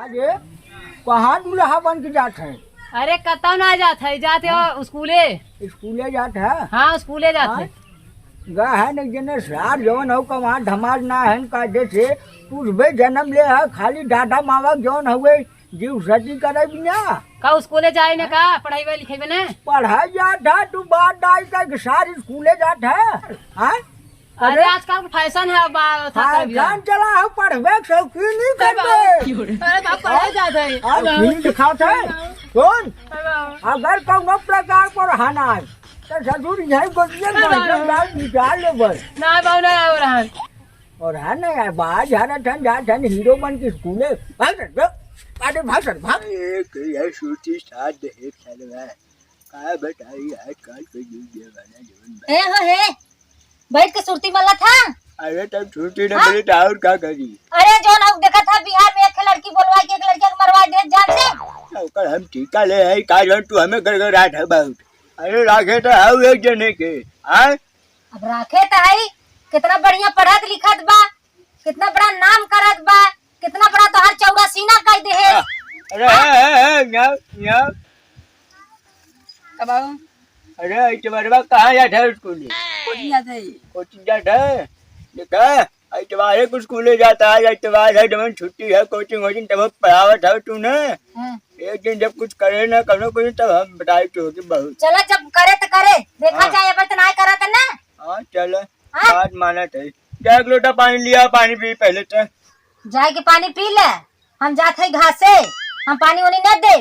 अरे कहाँ दूल्हा बन के जात है? अरे कतौ ना जाते हो स्कूले। स्कूले जात है? हाँ स्कूले जाते। गा है न जने सार जवन हो का वहाँ धमाल ना है का जैसे तुझबे जन्म ले है खाली डाटा मावा जवन हुए जीव सती करे बिना का स्कूले जाए ने का पढ़ाई लिखेबे ने पढ़ाई जात है तू बात डाल का सारी स्कूले जात है। हाँ अरे आजकल फैशन है जान चला है पढ़वे शौकीन नहीं करते। अरे बाप पढ़ाई जाते हैं अब फिल्म दिखाते कौन अगर कौनो प्रकार पर हाना है तो ससुर यही गोदिया में डाल निकाल ले बस ना बाबू ना हो रहा और है ना यार बाहर जाना ठन जा ठन हीरो बन के स्कूले भाग अरे भाग एक ये सूची साथ है चलवा का बताई आजकल के युग जमाना जीवन ए हो हे बैठ के सुरती वाला था। अरे तब छुट्टी न मिली तो और क्या करी? अरे जो ना देखा था बिहार में एक लड़की बोलवा के एक लड़के को मरवा दे जान से ओकर हम टीका ले आई का जन तू हमें घर घर आठ बहुत अरे राखे तो हाउ एक जने के हां अब राखे त है कितना बढ़िया पढ़त लिखत बा कितना बड़ा नाम करत बा कितना बड़ा तो हर चौड़ा सीना कह दे है। अरे या कब आऊं? अरे इतने बड़वा कहाँ जाता है स्कूल कोचिंग जाते हैं कोचिंग जाता है देखा इतवार को स्कूल जाता है इतवार है जब छुट्टी है कोचिंग वोचिंग तब पढ़ावत है तूने एक दिन जब कुछ करे ना करो कुछ तब हम बताए तो होगी बहुत चला जब करे तो करे देखा जाए अब तो ना करत ना। हाँ चल बात माना थे जा एक लोटा पानी लिया पानी पी पहले तो जाए के पानी पी ले हम जाते हैं घास से हम पानी वानी न दे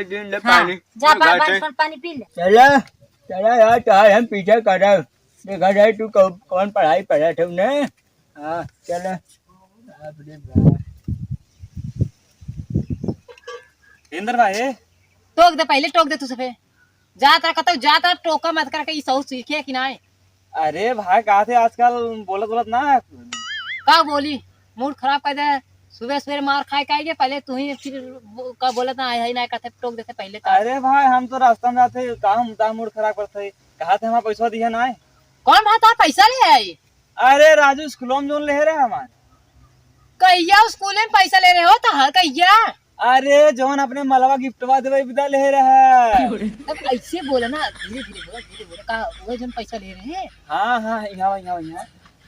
दिन ले हाँ, पानी जा बार पानी पी ले चला चला यार चाहे हम पीछे कर रहे देखा जाए तू कौन पढ़ाई पढ़ा थे उन्हें। हाँ चला इंद्र भाई टोक दे पहले टोक दे तू सफे जाता कतौ जाता टोका मत कर के सौ सीखे कि ना अरे भाई कहा थे आजकल बोलत ना का बोली मूड खराब कर दे सुबह सुबह मार खाए खाएंगे पहले तू ही फिर का बोला था है ना कहते टोक देते पहले का। अरे भाई हम तो रास्ता में जाते काम मूड खराब करते कहा थे हमारा पैसा दिया ना कौन बात आप पैसा ले आई? अरे राजू स्कूलों में जोन ले रहे हमारे कहिया स्कूल में पैसा ले रहे हो तो हर कहिया अरे जोन अपने मलवा गिफ्टवा देवे विदा ले रहे अब ऐसे बोला ना धीरे धीरे बोला का वो जन पैसा ले रहे हैं। हाँ यहाँ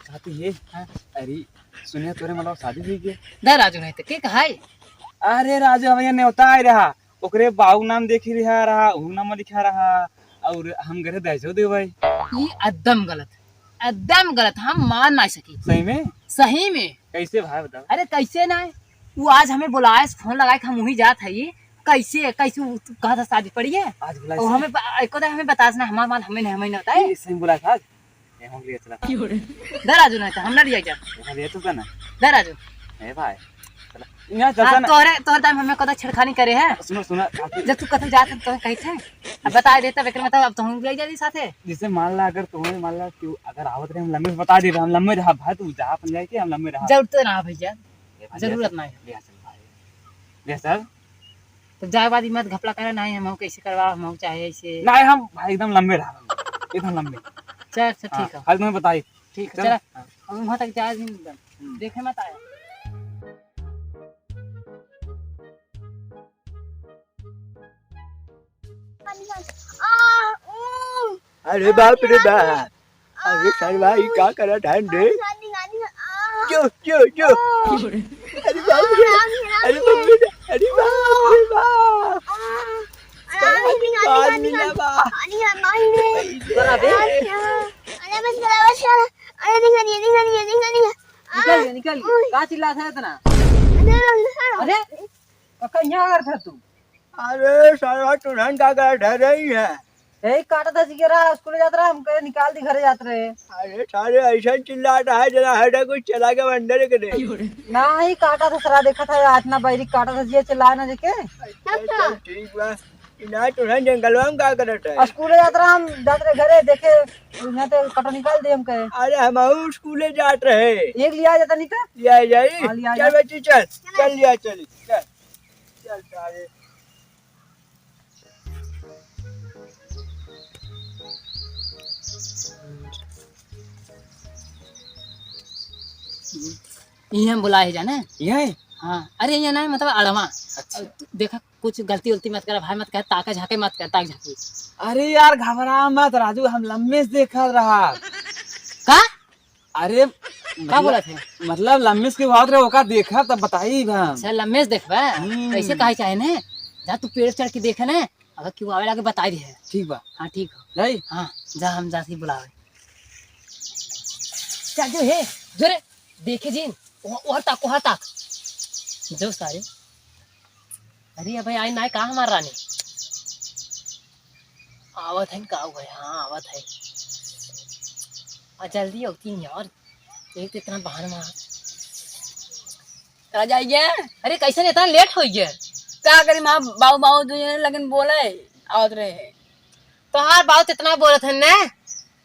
कहते ये अरे सुनिए तोरे मतलब शादी हुई के ना राजू नहीं तो के कहा है? अरे राजू हमें न्योता आ रहा ओकरे बाऊ नाम देखी रहा ऊ नाम लिखा रहा और हम घरे दहजो दे भाई ये एकदम गलत हम मान नहीं सकी सही में कैसे भाई बताओ। अरे कैसे ना वो आज हमें बुलाया फोन लगाए हम वही जात है ये कैसे कहा था शादी पड़ी है आज बुलाया और हमें बता ना हमारा माल हमें नहीं होता है सही बुलाया था आज हम लिए चला दराजू नहीं तो हम ना लिया क्या ये तू कहना दराजू ए भाई यहाँ चलता ना तोहरे टाइम हमें कदा छेड़खानी करे हैं सुनो जब तू कतई जात तो कही थे अब बता देता बेकर मतलब अब तो हम ले जाई साथे जिसे मान ला अगर तुम्हें मान ला क्यों अगर आवत रहे हम लंबे बता दे हम लंबे रहा भाई तू जा अपन जाए के हम लंबे रहा जरूरत ना भैया जरूरत नहीं ले चल भाई ले चल तो जाए बाद मत घपला करे नहीं हम कैसे करवा हम चाहे ऐसे नहीं हम भाई एकदम लंबे रहा एकदम लंबे चल ठीक है आज तुम्हें बताई ठीक है चल अब वहां तक जा देखे मत आया अरे बाप रे बाप अरे सरवाई क्या करा ध्यान दे जो अरे बाप रे अरे बाप रे अरे बाप रे बाप पानी ना बा निकल का चिल्ला था इतना अरे कहाँ कर था तू अरे सरवा तुरंत क्या कर ढह रही है यही काटा था सिकेरा स्कूल जात रहा हम कहे निकाल दी घरे जात रहे अरे सारे ऐसा चिल्ला रहा है जरा हटा कुछ चला के अंदर करे ना ही काटा था सरा देखा था इतना बैरी काटा था ये चिल्ला ना देखे ठीक बा ना तुरंत जंगलवा में क्या करत है स्कूल जात रहा हम जात रहे घरे देखे यहाँ तो काटा निकाल दे हम कहे अरे हम स्कूले जात रहे एक लिया जाता नहीं था लिया जाई हाँ, लिया चल बच्ची चल लिया चल सारे हम बुलाए जाने ये हाँ अरे ये ना मतलब अड़वा। अच्छा। देखा कुछ गलती उलती मत कर भाई, मत कर ताका झाके मत कर, ताक झाके अरे यार घबरा मत राजू, हम लम्बे से देखा रहा। का अरे का बोला थे? मतलब लम्बे के बात रहे ओका देखा तब बताई बा। अच्छा लम्बे से देखबा कैसे कहे चाहे ने, जा तू पेड़ चढ़ के देखे ने, अगर क्यों आवे लागे बताई दे। ठीक बा। हाँ ठीक हो नहीं हाँ जा, हम जाती बुलावे चल जो है जो रे देखे जी वहाँ ताक जो सारे। अरे भाई आई ना कहा हमारा रानी आवत है का हुआ? हाँ आवत है और जल्दी होती है यार, एक तो इतना बहाना मार कहा जाइए अरे कैसे इतना लेट हो गया? क्या करी माँ बाबू बाबू जो लगन बोले आवत रहे तो हार बात इतना बोलत है ने,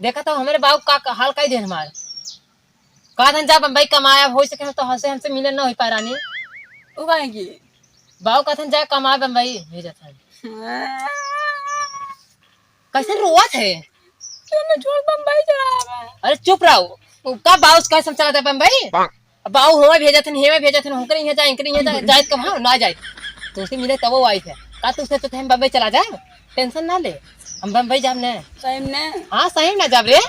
देखा तो हमारे बाबू का हाल कई दिन हमारे कहा था जा बम्बई कमाया हो सके तो हमसे मिले ना हो पा रानी। उगाएगी बाबू कहते जा कमा बम्बई भेजा था। कैसे रोआ थे? छोड़ बम्बई चला। अरे चुप रहो, का बाबू कैसे सब चला था बम्बई? बाबू हुआ भेजा थे हेवे भेजा थे होकर ही जाए इनकर ही जाए कब हाँ ना जाए तो उसे मिले तब वो आई थे का तो उसने तो हम बम्बई चला जाए, टेंशन ना ले हम बम्बई जाब ने। सही ने हाँ सही ना जाब रे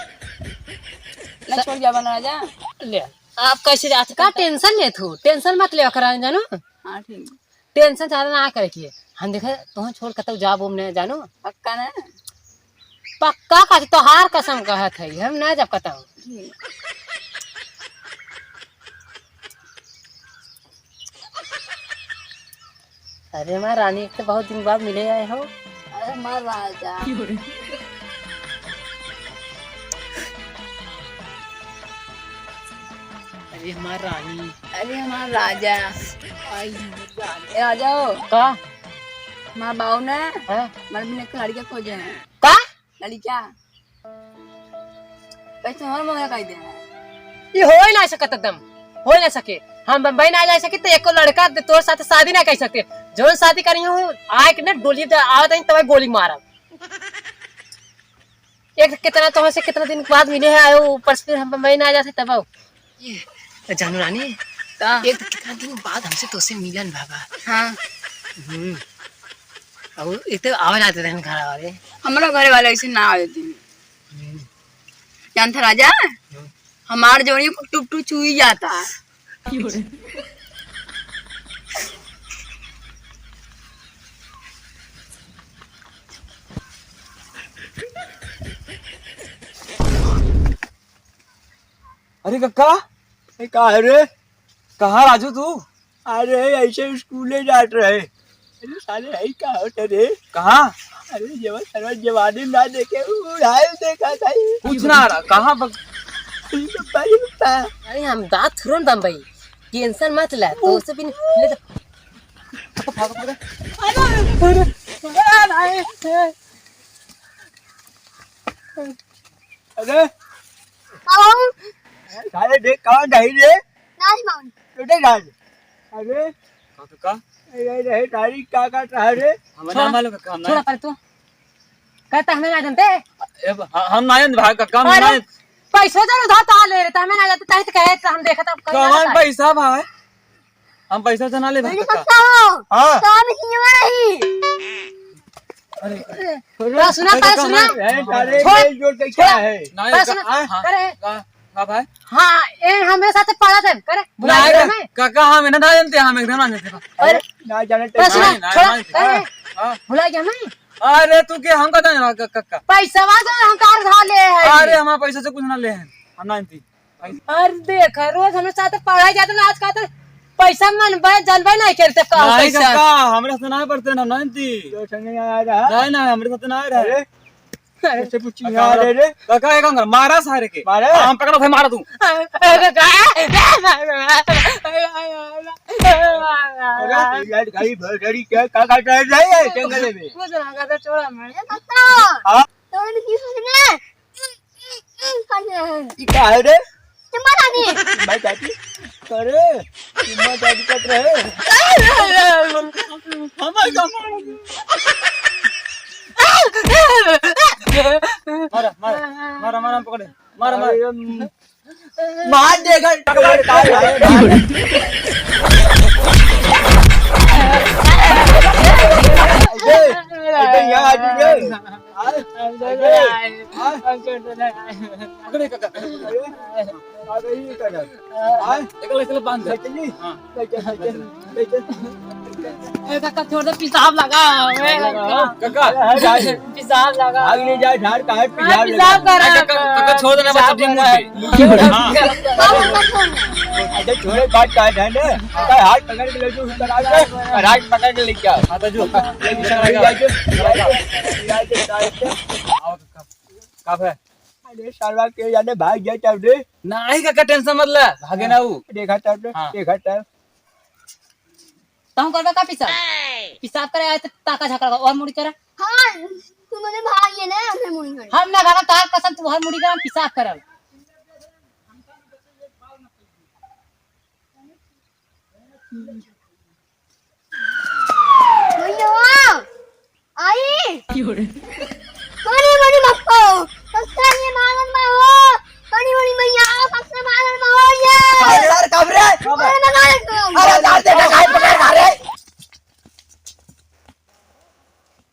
ना छोड़ जा बना राजा ले। आप कैसे जाते का टेंशन ले थू, टेंशन मत ले करा जानो, हाँ ठीक टेंशन ज्यादा ना करे कि हम देखे तुम छोड़ कतौ जाब ने जानो। पक्का ना पक्का का तो हार कसम कहत है हम ना जब कतौ। अरे माँ रानी तो बहुत दिन बाद मिले आए हो। अरे मार राजा अरे हमारा रानी अरे हमारा राजा राजा हो का माँ बाबू ने है मर भी ने लड़कियां खोजे हैं का लड़कियां कैसे हमारे मगर कह दे ये हो ही ना सकत दम हो ना सके, हम बम्बई ना जा सके तो एको लड़का तोर साथ शादी ना कर सकते, जो शादी करी हूँ आए के ना डोली आवत है तब गोली मारा। एक कितना तो से कितना दिन बाद मिले हैं आयो ऊपर से फिर हम बम्बई ना जाते तब ये जानू रानी का एक तो कितना दिन बाद हमसे तो से मिलन बाबा। हाँ और इतने आवाज आते थे घर वाले हमारा घर वाले ऐसे ना आ देते जानता राजा हमारे जोड़ी को टुक टुक चुई जाता है। अरे कक्का कहा रे? कहाँ राजू तू? अरे ऐसे स्कूले जात रहे। अरे साले है क्या होता रे? कहाँ? अरे जब सर्व जवानी ना देखे उड़ाए देखा था कुछ ना कहाँ अरे हम बात थोड़ा बम्बई टेंशन मत ले तो उसे भी ले अरे साले देख कहाँ गई रे? टूटे गाज। अरे कक्का रहे तारीख क्या काट रहा रे? हमें ना मालूम कक्का, हम छोड़ा ना पर तू कहता हमें ना जानते हम ना भाई कक्का हम ना पैसा जरूर उधार तो ले रहे हमें ना जाते तही तो कहे तो हम देखा था कौन पैसा भाई हम पैसा से ना ले भाई कक्का। हाँ सुना कर सुना साले छोड़। जोड़ के क्या है? ना पर सुना हाँ करे हाँ भाई हाँ ये हमें साथ पढ़ा थे करे बुला नहीं, के हमें कक्का हम ना जानते हम एकदम ना जानते। अरे ना जाने पर सुना नहीं, छोड़ा नहीं, करे हाँ। बुला के हमें अरे तू के हम कहते हैं कक्का? पैसा वाला हम कार उधार ले है अरे हमारे पैसा से कुछ ना ले हैं हम ना जानती। अरे देख रोज हमें साथ पढ़ाई जाते ना आज कहते पैसा मन जानबे नहीं करते का नहीं पैसा कक्का हमारे साथ ना पड़ते ना जानती। जो संग आ रहा नहीं ना हमारे साथ ना आ रहा है। ऐसे पूछी ना रे कक्का एक काम कर मारा सारे के मारे? हम पकड़ो भाई मारा तू। अरे यार गाड़ी भर गाड़ी क्या काट रहा है जंगल में? कुछ ना कहते छोड़ा मैं हाँ ये क्या है रे? मैं चाहती अरे मैं चाहती कट रहे हमारे का मारा मारा मारा मारा पकड़े मारा मारा मार देगा पकड़े काका एकल एकल बांध दे ए काका छोड़ दे पेशाब लगा काका पेशाब लगा आग नहीं जाए झाड़ का है पेशाब कर रहा काका छोड़ देना बस अपने मुंह पे हां अरे छोरे बात का है ना का हाथ पकड़ के ले जो उतर आ जाए हाथ पकड़ के लेके आओ आता जो आओ काका कब है अरे सालवा के जाने भाग गया तब रे नहीं काका टेंशन मत ले भागे ना वो देखा तब देखा तब तुम करबा का पेशाब करे आए तो ताका झकड़ा और मुड़ी करे हाँ तू मुझे भाई ना हमने मुड़ी कर हम ना भागा तार कसम तू हर मुड़ी करे पेशाब करब भैया आई बड़ी बड़ी मक्को सबसे ये मांगन में हो बड़ी बड़ी भैया सबसे मांगन में हो ये यार कब रे अरे लगा ले तू अरे डाल दे